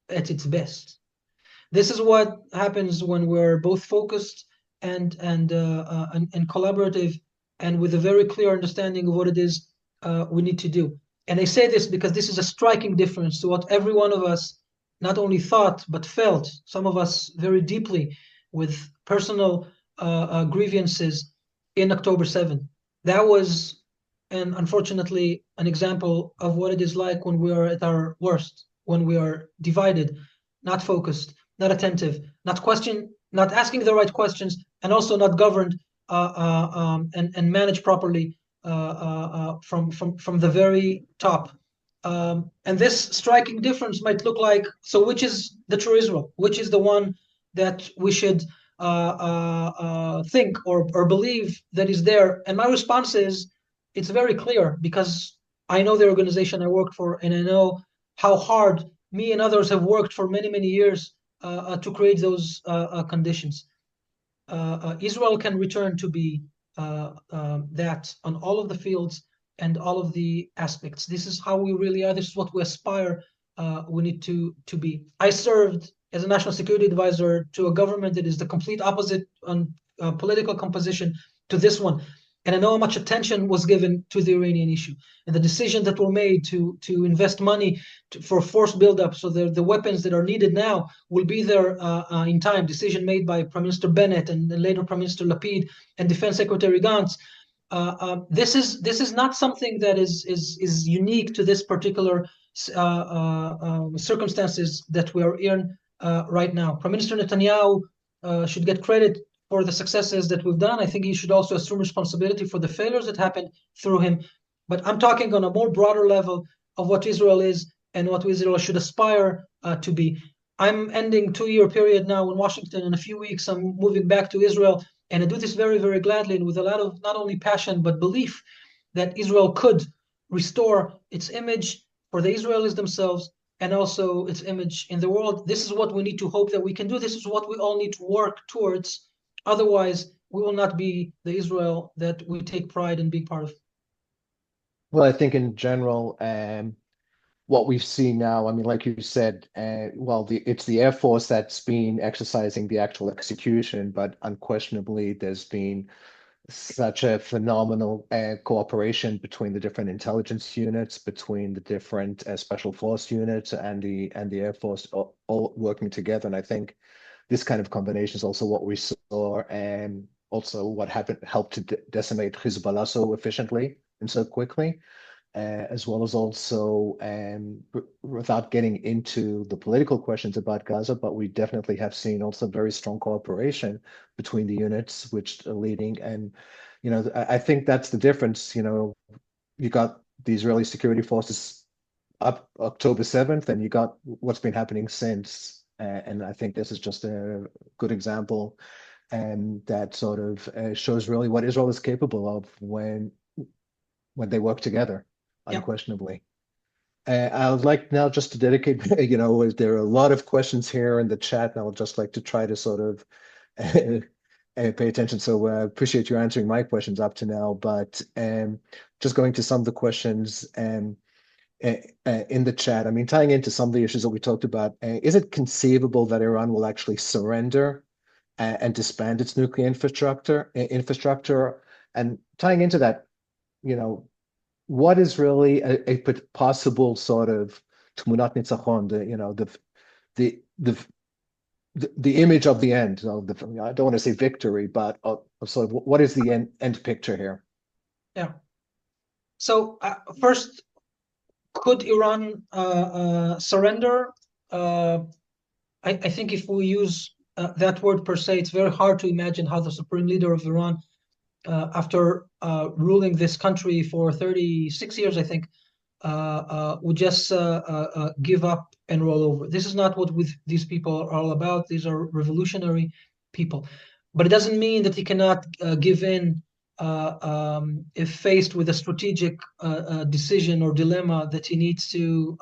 at its best. This is what happens when we're both focused and collaborative, and with a very clear understanding of what it is we need to do. And I say this because this is a striking difference to what every one of us not only thought but felt. Some of us very deeply with personal grievances in October 7th. That was, and unfortunately, an example of what it is like when we are at our worst, when we are divided, not focused, not attentive, not asking the right questions, and also not governed and managed properly from the very top. And this striking difference might look like, so which is the true Israel? Which is the one that we should think or believe that is there? And my response is, it's very clear, because I know the organization I work for, and I know how hard me and others have worked for many, many years to create those conditions. Israel can return to be that on all of the fields and all of the aspects. This is how we really are. This is what we aspire. We need to be. I served as a national security advisor to a government that is the complete opposite on political composition to this one. And I know how much attention was given to the Iranian issue, and the decisions that were made to invest money for force buildup, so the weapons that are needed now will be there in time. Decision made by Prime Minister Bennett and later Prime Minister Lapid and Defense Secretary Gantz. This is not something that is unique to this particular circumstances that we are in right now. Prime Minister Netanyahu should get credit for the successes that we've done. I think he should also assume responsibility for the failures that happened through him. But I'm talking on a more broader level of what Israel is and what Israel should aspire to be. I'm ending 2-year period now in Washington. In a few weeks, I'm moving back to Israel, and I do this very, very gladly and with a lot of not only passion but belief that Israel could restore its image for the Israelis themselves, and also its image in the world. This is what we need to hope that we can do. This is what we all need to work towards. Otherwise, we will not be the Israel that we take pride in being part of. Well, I think in general, what we've seen now, I mean, like you said, well, it's the Air Force that's been exercising the actual execution, but unquestionably, there's been such a phenomenal cooperation between the different intelligence units, between the different special force units and the Air Force, all working together. And I think this kind of combination is also what we saw, and also what happened helped to decimate Hezbollah so efficiently and so quickly, as well as also, without getting into the political questions about Gaza, but we definitely have seen also very strong cooperation between the units which are leading. And, I think that's the difference. You got the Israeli security forces up October 7th, and you got what's been happening since. And I think this is just a good example, and that sort of shows really what Israel is capable of when they work together, Yeah, unquestionably. I would like now just to dedicate, there are a lot of questions here in the chat, and I would just like to try to sort of pay attention. So I appreciate you answering my questions up to now, but just going to some of the questions in the chat. I mean, tying into some of the issues that we talked about, is it conceivable that Iran will actually surrender and disband its nuclear infrastructure? And tying into that, you know, what is really a possible sort of tmunat nitzachon, the the the image of the end. I don't want to say victory, but sort of what is the end picture here? yeah. So first, could Iran surrender? Uh, I think if we use that word per se, it's very hard to imagine how the supreme leader of Iran, after ruling this country for 36 years, I think, would just give up and roll over. This is not what these people are all about. These are revolutionary people. But it doesn't mean that he cannot give in if faced with a strategic decision or dilemma that he needs to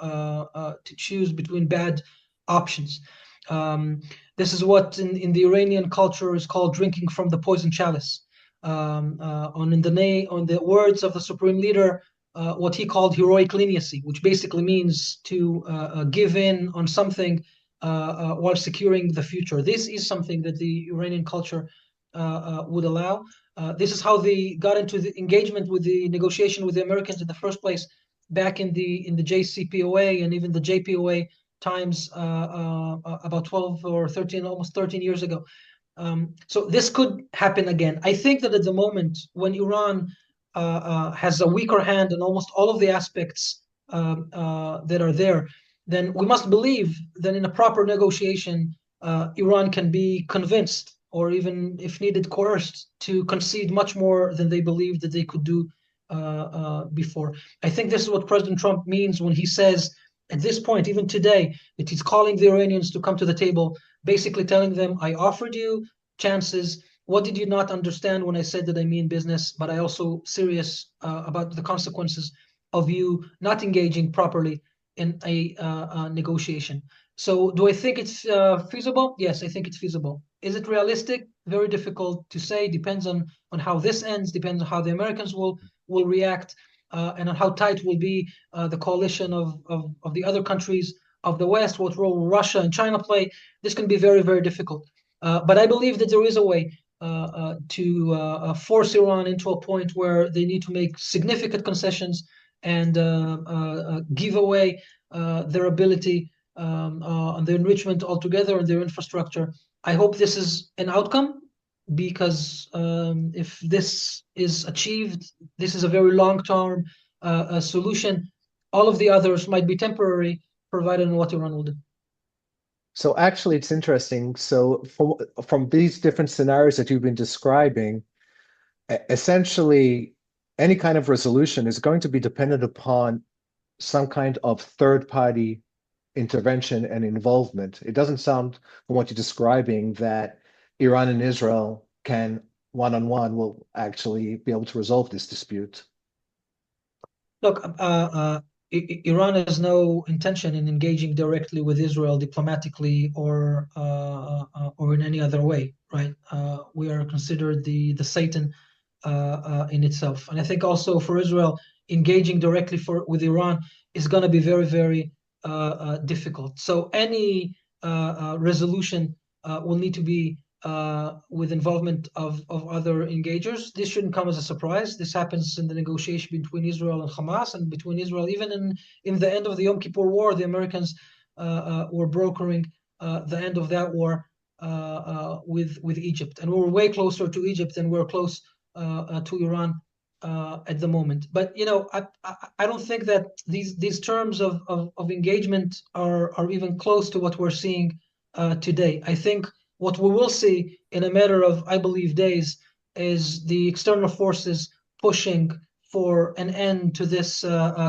choose between bad options. Um, this is what in the Iranian culture is called drinking from the poison chalice. On the words of the supreme leader, what he called heroic leniency, which basically means to give in on something while securing the future. This is something that the Iranian culture would allow. This is how they got into the engagement with the negotiation with the Americans in the first place, back in the JCPOA and even the JPOA times, about 12 or 13, almost 13 years ago. So this could happen again. I think that at the moment when Iran has a weaker hand in almost all of the aspects that are there, then we must believe that in a proper negotiation, Iran can be convinced, or even if needed, coerced to concede much more than they believed that they could do before. I think this is what President Trump means when he says, at this point, even today, that he's calling the Iranians to come to the table, basically telling them, I offered you chances. What did you not understand when I said that I mean business, but I also serious about the consequences of you not engaging properly in a negotiation? So, do I think it's feasible? Yes, I think it's feasible. Is it realistic? Very difficult to say. Depends on how this ends. Depends on how the Americans will react, and on how tight will be the coalition of the other countries of the West. What role Russia and China play? This can be very, very difficult. But I believe that there is a way to force Iran into a point where they need to make significant concessions and give away their ability on their enrichment altogether and their infrastructure. I hope this is an outcome, because if this is achieved, this is a very long-term solution. All of the others might be temporary, provided what Iran will do. So actually, it's interesting. So from these different scenarios that you've been describing, essentially, any kind of resolution is going to be dependent upon some kind of third party intervention and involvement. It doesn't sound, from what you're describing, that Iran and Israel can one on one will actually be able to resolve this dispute. Look, Iran has no intention in engaging directly with Israel diplomatically or in any other way, right? We are considered the Satan in itself, and I think also for Israel engaging directly with Iran is going to be very, very difficult. So any resolution will need to be with involvement of other engagers. This shouldn't come as a surprise. This happens in the negotiation between Israel and Hamas, and between Israel, even in the end of the Yom Kippur War, the Americans were brokering the end of that war with Egypt, and we were way closer to Egypt than we're close to Iran at the moment. But I don't think that these terms of engagement are even close to what we're seeing today. I think what we will see in a matter of, I believe, days is the external forces pushing for an end to this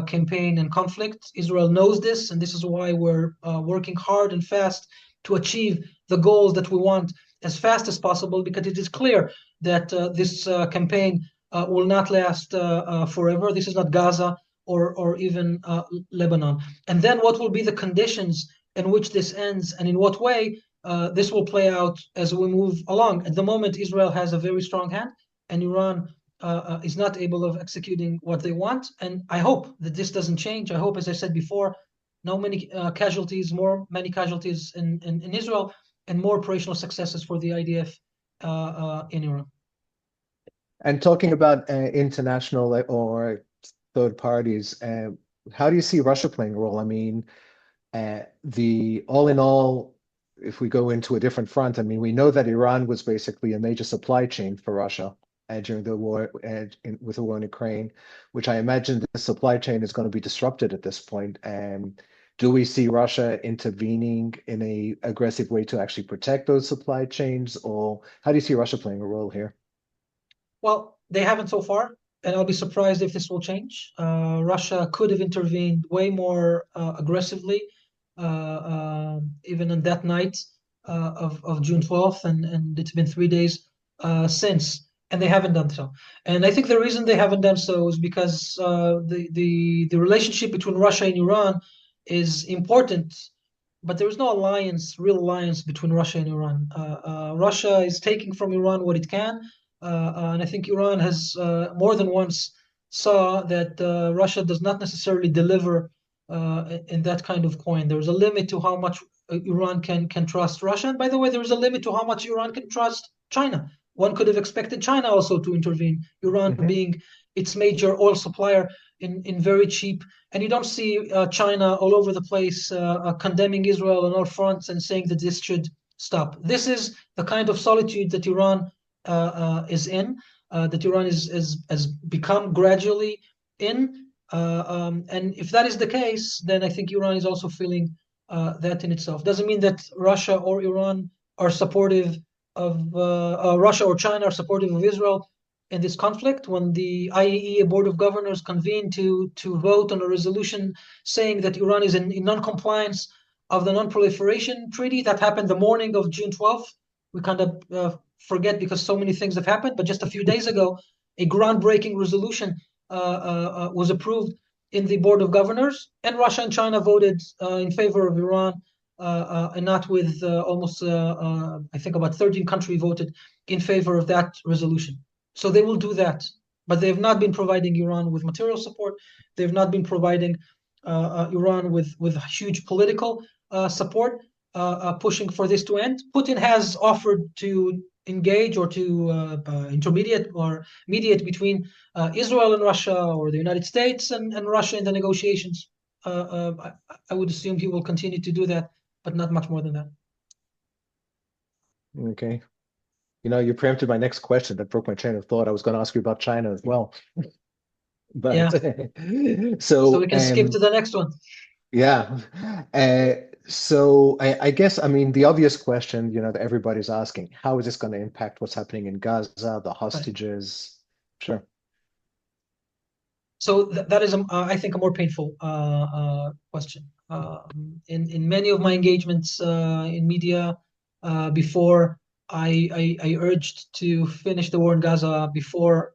campaign and conflict. Israel knows this, and this is why we're working hard and fast to achieve the goals that we want as fast as possible, because it is clear that this campaign will not last forever. This is not Gaza or even Lebanon. And then what will be the conditions in which this ends, and in what way this will play out as we move along. At the moment, Israel has a very strong hand, and Iran is not able of executing what they want. And I hope that this doesn't change. I hope, as I said before, no many casualties, many casualties in Israel, and more operational successes for the IDF in Iran. And talking about international or third parties, how do you see Russia playing a role? I mean, the all in all, if we go into a different front, I mean, we know that Iran was basically a major supply chain for Russia during the war with the war in Ukraine, which I imagine the supply chain is going to be disrupted at this point. Do we see Russia intervening in a aggressive way to actually protect those supply chains, or how do you see Russia playing a role here? Well, they haven't so far, and I'll be surprised if this will change. Russia could have intervened way more aggressively, even on that night of June 12th, and it's been 3 days since, and they haven't done so. And I think the reason they haven't done so is because the relationship between Russia and Iran is important, but there is no alliance, real alliance between Russia and Iran. Russia is taking from Iran what it can, and I think Iran has more than once saw that Russia does not necessarily deliver in that kind of coin. There's a limit to how much Iran can trust Russia. And by the way, there is a limit to how much Iran can trust China. One could have expected China also to intervene, Iran Hmm. being its major oil supplier in very cheap. And you don't see China all over the place condemning Israel on all fronts and saying that this should stop. This is the kind of solitude that Iran is in, that Iran has become gradually in. And if that is the case, then I think Iran is also feeling that in itself. Doesn't mean that Russia or Iran are supportive of Russia or China are supportive of Israel in this conflict. When the IAEA Board of Governors convened to vote on a resolution saying that Iran is in non-compliance of the Non-Proliferation Treaty, that happened the morning of June 12th. We kind of forget because so many things have happened. But just a few days ago, a groundbreaking resolution was approved in the Board of Governors, and Russia and China voted in favor of Iran, and not with I think about 13 countries voted in favor of that resolution. So they will do that. But they have not been providing Iran with material support. They have not been providing Iran with huge political support, pushing for this to end. Putin has offered to engage or to intermediate or mediate between Israel and Russia, or the United States and Russia in the negotiations. I would assume he will continue to do that, but not much more than that. Okay. You know, you preempted my next question that broke my train of thought. I was going to ask you about China as well. But Yeah. So we so can skip to the next one. yeah. Uh, so I guess I mean the obvious question, you know, that everybody's asking, how is this going to impact what's happening in Gaza, the Right. hostages? Sure. So that is, I think, a more painful question. In many of my engagements in media before, I urged to finish the war in Gaza before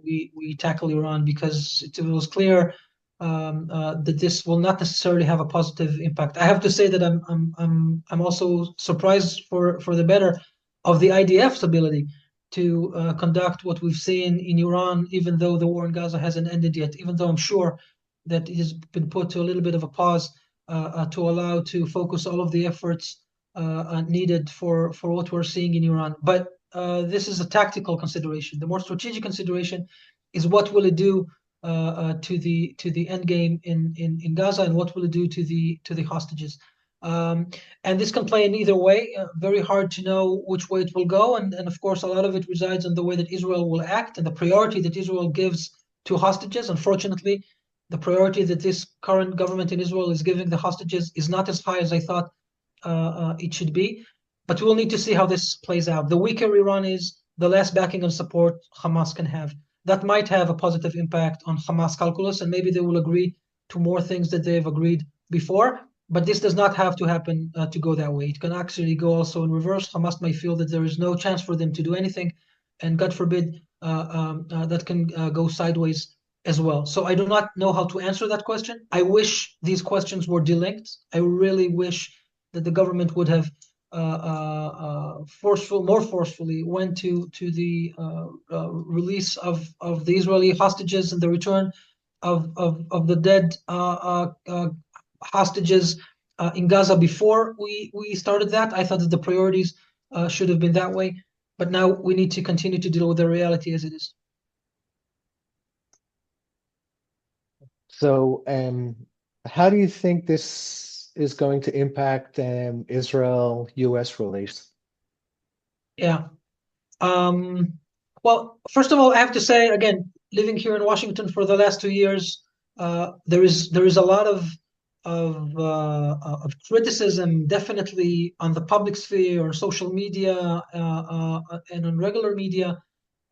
we tackle Iran, because it was clear that this will not necessarily have a positive impact. I have to say that I'm also surprised for the better of the IDF's ability to conduct what we've seen in Iran, even though the war in Gaza hasn't ended yet. Even though I'm sure that it has been put to a little bit of a pause to allow to focus all of the efforts needed for what we're seeing in Iran. But this is a tactical consideration. The more strategic consideration is what will it do to the end game in Gaza, and what will it do to the hostages. And this can play in either way. Very hard to know which way it will go, and of course, a lot of it resides on the way that Israel will act and the priority that Israel gives to hostages. Unfortunately, the priority that this current government in Israel is giving the hostages is not as high as I thought it should be. But we'll need to see how this plays out. The weaker Iran is, the less backing and support Hamas can have. That might have a positive impact on Hamas calculus, and maybe they will agree to more things that they've agreed before. But this does not have to happen to go that way. It can actually go also in reverse. Hamas may feel that there is no chance for them to do anything, and God forbid that can go sideways as well. So I do not know how to answer that question. I wish these questions were delinked. I really wish that the government would have more forcefully went to the release of the Israeli hostages and the return of the dead hostages in Gaza before we started that. I thought that the priorities should have been that way, but now we need to continue to deal with the reality as it is. So, how do you think this is going to impact Israel-US relations? Yeah. Um, well, first of all, I have to say again, living here in Washington for the last 2 years, there is a lot of criticism, definitely on the public sphere, or social media, and on regular media,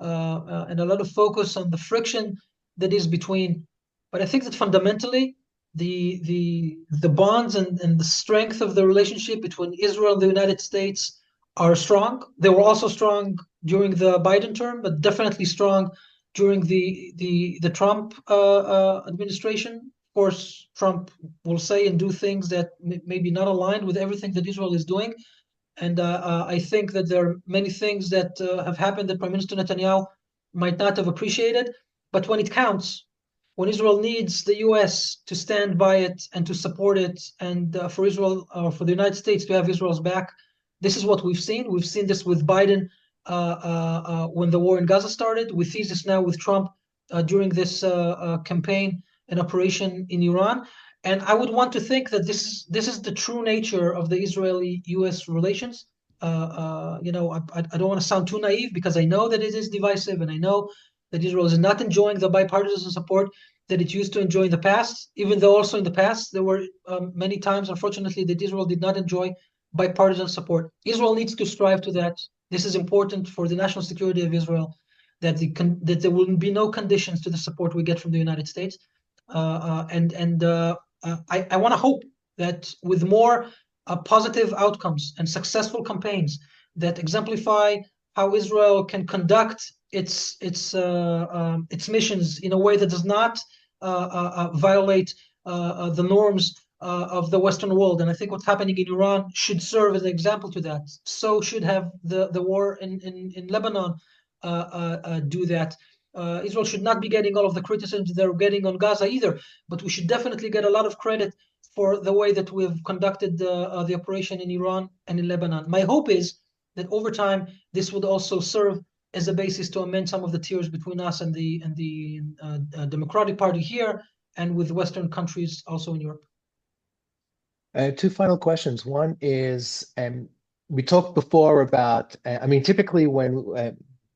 and a lot of focus on the friction that is between. But I think that fundamentally, the bonds and the strength of the relationship between Israel and the United States are strong. They were also strong during the Biden term, but definitely strong during the Trump administration. Of course, Trump will say and do things that may be not aligned with everything that Israel is doing. And I think that there are many things that have happened that Prime Minister Netanyahu might not have appreciated. But when it counts, when Israel needs the US to stand by it and to support it, and for Israel, for the United States to have Israel's back, this is what we've seen. We've seen this with Biden when the war in Gaza started. We see this now with Trump during this campaign and operation in Iran. And I would want to think that this is the true nature of the Israeli-U.S. relations. I don't want to sound too naive, because I know that it is divisive, and I know that Israel is not enjoying the bipartisan support that it used to enjoy in the past. Even though also in the past there were many times, unfortunately, that Israel did not enjoy bipartisan support. Israel needs to strive to that. This is important for the national security of Israel. That there will be no conditions to the support we get from the United States. And I want to hope that with more positive outcomes and successful campaigns that exemplify how Israel can conduct its missions in a way that does not violate the norms of the Western world. And I think what's happening in Iran should serve as an example to that. So should have the war in Lebanon do that. Israel should not be getting all of the criticism they're getting on Gaza either, but we should definitely get a lot of credit for the way that we've conducted the operation in Iran and in Lebanon. My hope is that over time this would also serve as a basis to amend some of the tiers between us and the Democratic Party here, and with Western countries also in Europe. Two final questions. One is, we talked before about, I mean, typically when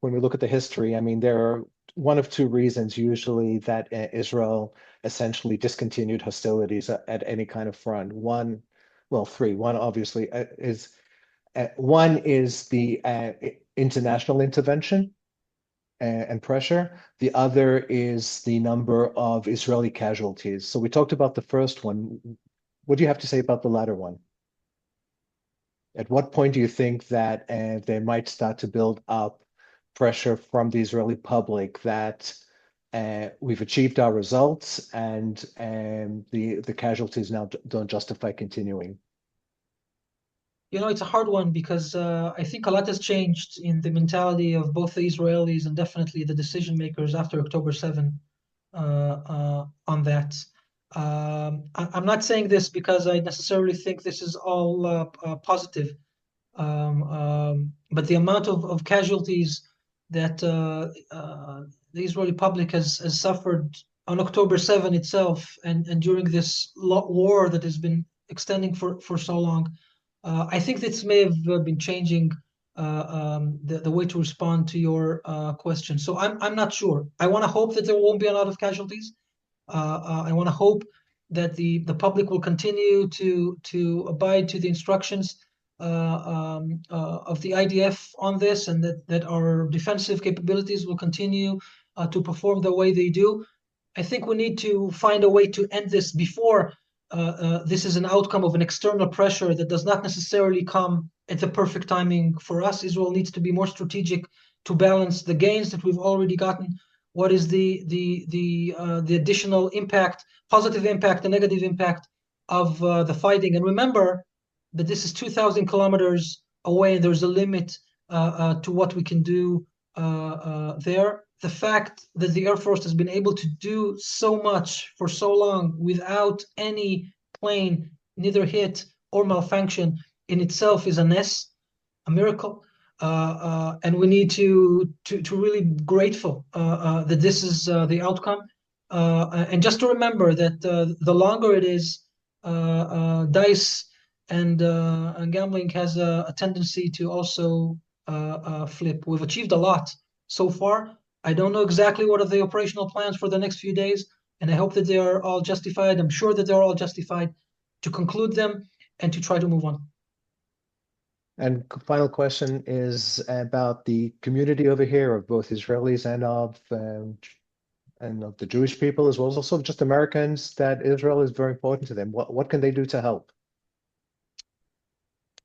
we look at the history, I mean, there are one of two reasons usually that Israel essentially discontinued hostilities at any kind of front. One, well, three. One obviously is the international intervention and pressure. The other is the number of Israeli casualties. So we talked about the first one. What do you have to say about the latter one? At what point do you think that they might start to build up pressure from the Israeli public that We've achieved our results, and the casualties now don't justify continuing. It's a hard one because I think a lot has changed in the mentality of both the Israelis and definitely the decision makers after October 7 on that. I'm not saying this because I necessarily think this is all positive. But the amount of casualties that the Israeli public has suffered on October 7 itself and during this war that has been extending for so long, I think this may have been changing the way to respond to your question. So I'm not sure. I want to hope that there won't be a lot of casualties. I want to hope that the public will continue to abide to the instructions of the IDF on this, and that our defensive capabilities will continue to perform the way they do. I think we need to find a way to end this before this is an outcome of an external pressure that does not necessarily come at the perfect timing for us. Israel needs to be more strategic to balance the gains that we've already gotten. What is the additional impact, positive impact, and negative impact of the fighting? And remember that this is 2,000 kilometers away, and there's a limit to what we can do there. The fact that the Air Force has been able to do so much for so long without any plane, neither hit or malfunction, in itself is a ness, a miracle. And we need to really be grateful that this is the outcome. And just to remember that the longer it is, dice and gambling has a tendency to also flip. We've achieved a lot so far. I don't know exactly what are the operational plans for the next few days, and I hope that they are all justified. I'm sure that they're all justified to conclude them and to try to move on. And final question is about the community over here of both Israelis and of the Jewish people, as well as also just Americans, that Israel is very important to them. What can they do to help?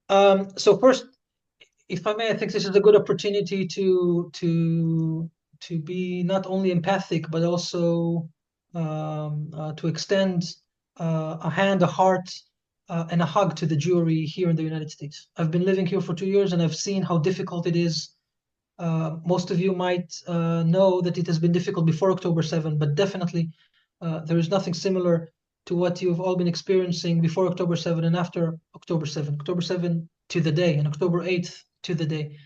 So first, if I may, I think this is a good opportunity to be not only empathic but also to extend a hand, a heart, and a hug to the Jewry here in the United States. I've been living here for 2 years, and I've seen how difficult it is. Most of you might know that it has been difficult before October 7, but definitely there is nothing similar to what you've all been experiencing before October 7 and after October 7. October 7 to the day and October 8th to the day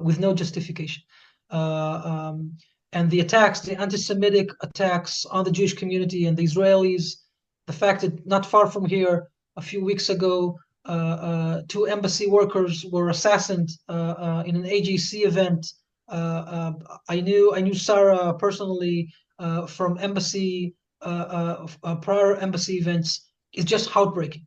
with no justification. And the attacks, the anti-Semitic attacks on the Jewish community and the Israelis, the fact that not far from here, a few weeks ago, two embassy workers were assassinated in an AGC event. I knew Sarah personally from embassy prior embassy events. It's just heartbreaking.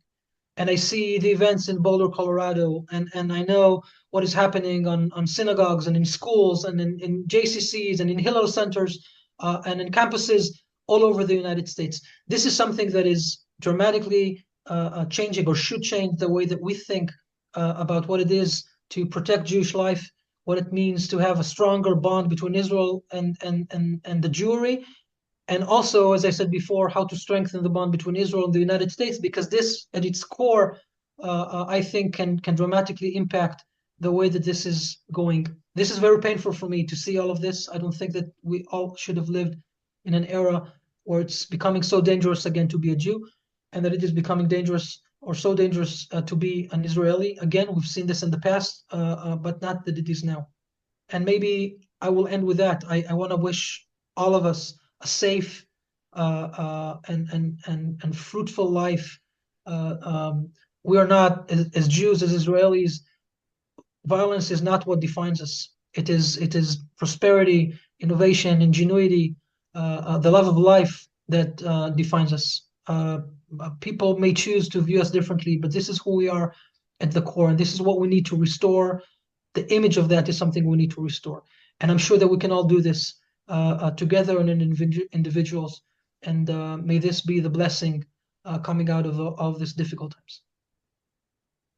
And I see the events in Boulder, Colorado, and I know what is happening on synagogues and in schools and in JCCs and in Hillel centers and in campuses all over the United States. This is something that is dramatically changing or should change the way that we think about what it is to protect Jewish life, what it means to have a stronger bond between Israel and the Jewry, and also, as I said before, how to strengthen the bond between Israel and the United States, because this, at its core, I think can dramatically impact the way that this is going. This is very painful for me to see all of this. I don't think that we all should have lived in an era where it's becoming so dangerous again to be a Jew, and that it is becoming dangerous or so dangerous to be an Israeli. Again, we've seen this in the past, but not that it is now. And maybe I will end with that. I want to wish all of us a safe and fruitful life. We are not, as Jews, as Israelis, violence is not what defines us. It is prosperity, innovation, ingenuity, the love of life that defines us. People may choose to view us differently, but this is who we are at the core, and this is what we need to restore. The image of that is something we need to restore, and I'm sure that we can all do this together and in individuals. And may this be the blessing coming out of this difficult times.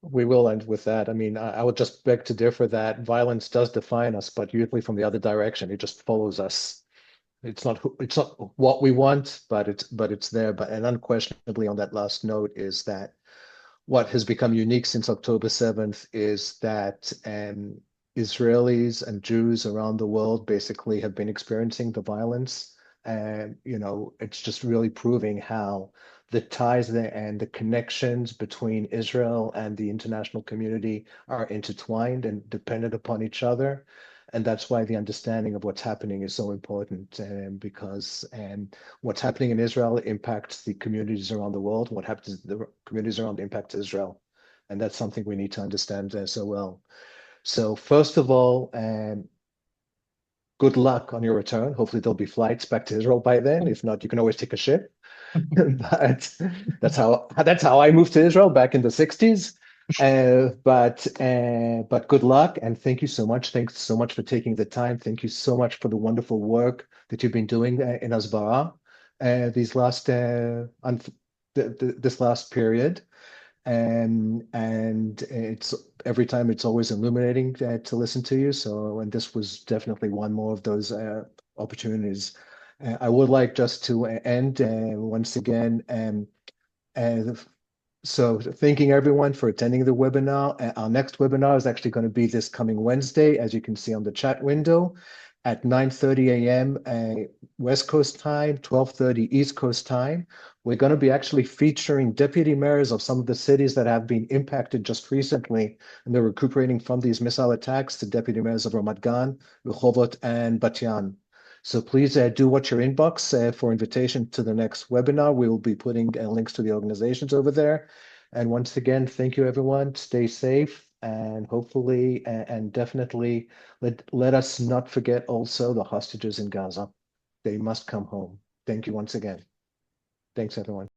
We will end with that. I mean, I would just beg to differ that violence does define us, but usually from the other direction. It just follows us. it's not what we want, but it's there. But and unquestionably on that last note is that what has become unique since October 7th is that Israelis and Jews around the world basically have been experiencing the violence. And, it's just really proving how the ties there and the connections between Israel and the international community are intertwined and dependent upon each other. And that's why the understanding of what's happening is so important, because what's happening in Israel impacts the communities around the world. What happens in the communities around impacts Israel. And that's something we need to understand so well. So first of all, good luck on your return. Hopefully there'll be flights back to Israel by then. If not, you can always take a ship. But that's how I moved to Israel back in the 60s. But good luck and thank you so much. Thanks so much for taking the time. Thank you so much for the wonderful work that you've been doing in Asbara these last this last period. And it's every time it's always illuminating to listen to you. So, and this was definitely one more of those opportunities. I would like just to end once again, and so thanking everyone for attending the webinar. Our next webinar is actually going to be this coming Wednesday, as you can see on the chat window, at 9:30 a.m. West Coast time, 12:30 East Coast time. We're going to be actually featuring deputy mayors of some of the cities that have been impacted just recently, and they're recuperating from these missile attacks, the deputy mayors of Ramat Gan, Rehovot, and Bat So please do watch your inbox for invitation to the next webinar. We will be putting links to the organizations over there. And once again, thank you, everyone. Stay safe and hopefully and definitely let us not forget also the hostages in Gaza. They must come home. Thank you once again. Thanks, everyone.